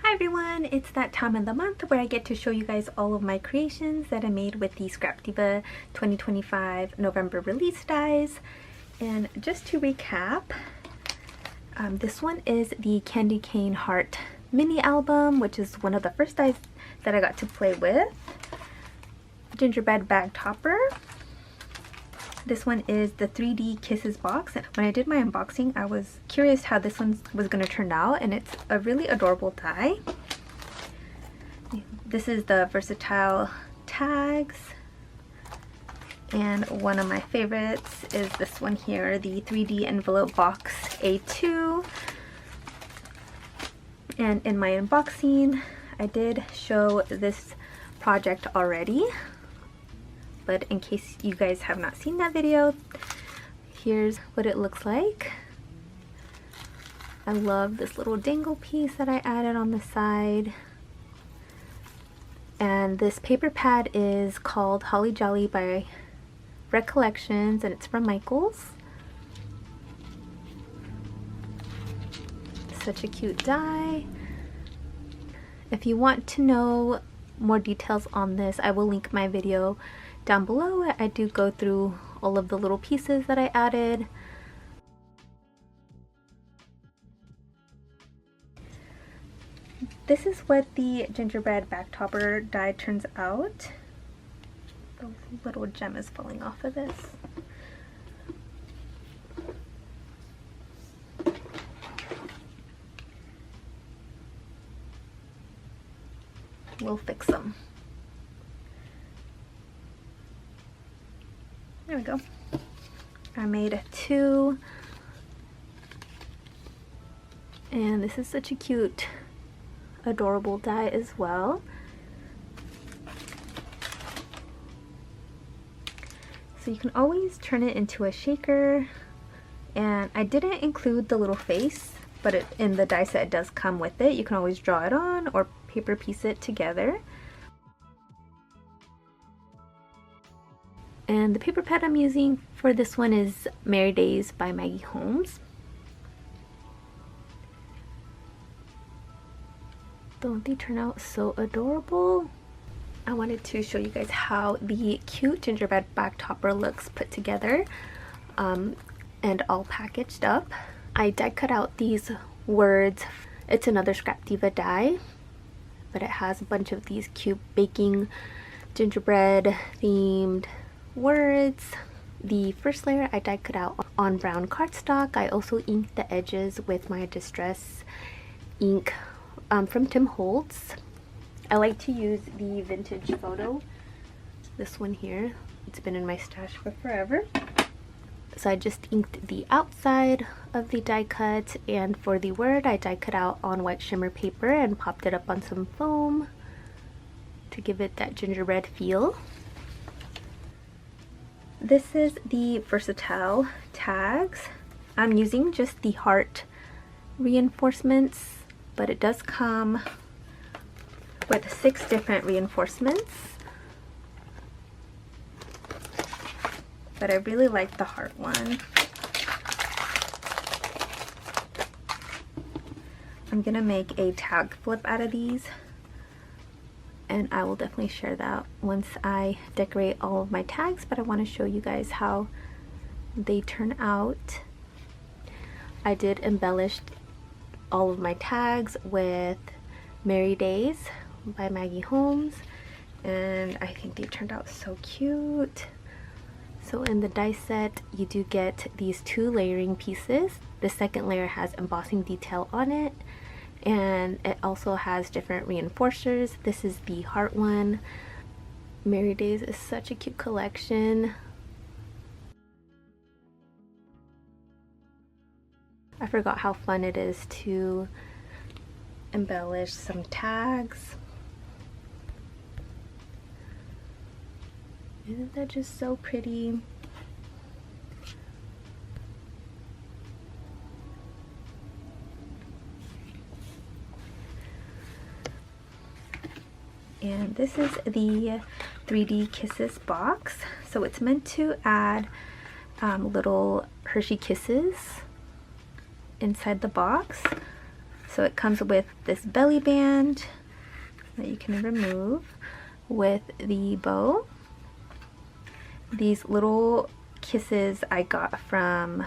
Hi everyone, it's that time of the month where I get to show you guys all of my creations that I made with the Scrap Diva 2025 November release dies. And just to recap, this one is the Candy Cane Heart mini album, which is one of the first dies that I got to play with. Gingerbread bag topper. This one is the 3D Kisses box. When I did my unboxing, I was curious how this one was going to turn out, and it's a really adorable die. This is the versatile tags, and one of my favorites is this one here, the 3D envelope box A2. And in my unboxing, I did show this project already, but in case you guys have not seen that video, here's what it looks like. I love this little dangle piece that I added on the side. And this paper pad is called Holly Jolly by Recollections, and it's from Michaels. Such a cute die. If you want to know more details on this, I will link my video down below. I do go through all of the little pieces that I added. This is what the gingerbread back topper die turns out. The little gem is falling off of this. We'll fix them. There we go. I made two, and this is such a cute, adorable die as well. So you can always turn it into a shaker, and I didn't include the little face, but in the die set it does come with it. You can always draw it on or paper piece it together. And the paper pad I'm using for this one is Merry Days by Maggie Holmes. Don't they turn out so adorable? I wanted to show you guys how the cute gingerbread back topper looks put together and all packaged up. I die cut out these words. It's another Scrap Diva die, but it has a bunch of these cute baking gingerbread themed words. The first layer I die cut out on brown cardstock. I also inked the edges with my Distress ink from Tim Holtz. I like to use the vintage photo, this one here. It's been in my stash for forever. So I just inked the outside of the die cut, and for the word I die cut out on white shimmer paper and popped it up on some foam to give it that gingerbread feel. This is the versatile tags. I'm using just the heart reinforcements, but it does come with 6 different reinforcements. But I really like the heart one. I'm gonna make a tag flip out of these, and I will definitely share that once I decorate all of my tags, but I want to show you guys how they turn out. I did embellish all of my tags with Merry Days by Maggie Holmes, and I think they turned out so cute. So in the die set, you do get these 2 layering pieces. The second layer has embossing detail on it, and it also has different reinforcers. This is the heart one. Merry Days is such a cute collection. I forgot how fun it is to embellish some tags. Isn't that just so pretty? And this is the 3D Kisses box. So it's meant to add little Hershey Kisses inside the box. So it comes with this belly band that you can remove with the bow. These little kisses I got from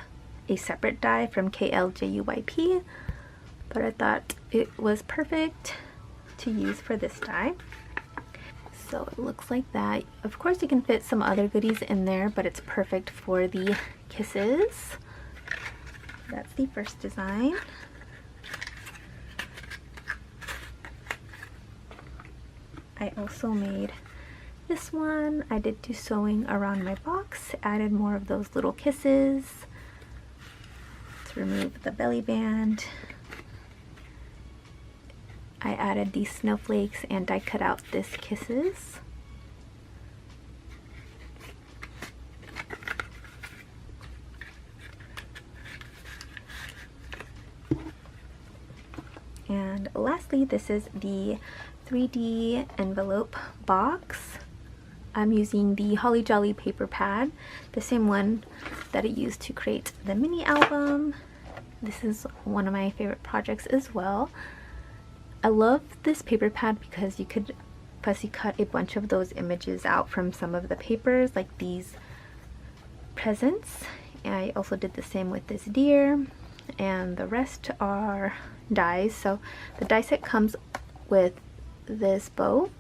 a separate die from KLJUYP, but I thought it was perfect to use for this die. So it looks like that. Of course you can fit some other goodies in there, but it's perfect for the kisses. That's the first design. I also made this one. I did do sewing around my box, added more of those little kisses. Let's remove the belly band. I added these snowflakes and I cut out this kisses. And lastly, this is the 3D envelope box. I'm using the Holly Jolly paper pad, the same one that I used to create the mini album. This is one of my favorite projects as well. I love this paper pad because you could fussy cut a bunch of those images out from some of the papers, like these presents. And I also did the same with this deer, and the rest are dies. So the die set comes with this bow.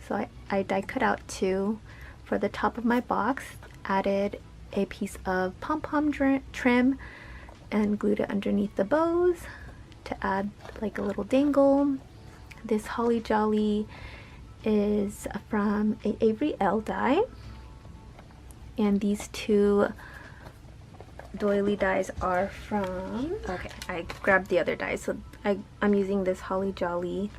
So I die cut out two for the top of my box, added a piece of pom-pom trim and glued it underneath the bows to add like a little dangle. This Holly Jolly is from a Avery Elle die, and these two doily dies are from, okay, I grabbed the other dies, so I'm using this Holly Jolly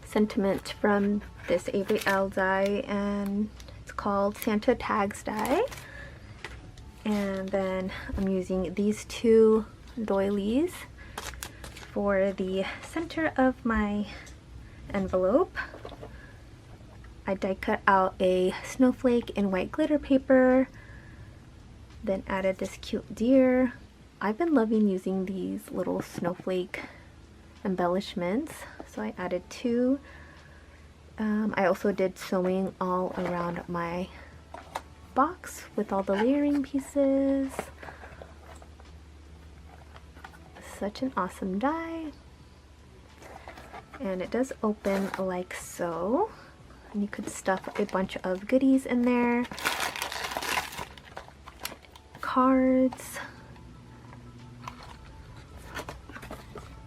sentiment from this Avery Elle die, and it's called Santa Tags die. And then I'm using these two doilies for the center of my envelope. I die cut out a snowflake in white glitter paper, then added this cute deer. I've been loving using these little snowflake embellishments, so I added two. I also did sewing all around my box with all the layering pieces. Such an awesome die. And it does open like so. And you could stuff a bunch of goodies in there. Cards.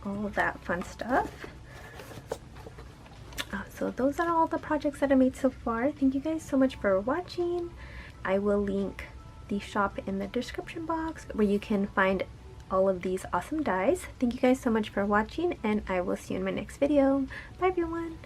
All of that fun stuff. So those are all the projects that I made so far. Thank you guys so much for watching. I will link the shop in the description box where you can find all of these awesome dies. Thank you guys so much for watching, and I will see you in my next video. Bye everyone!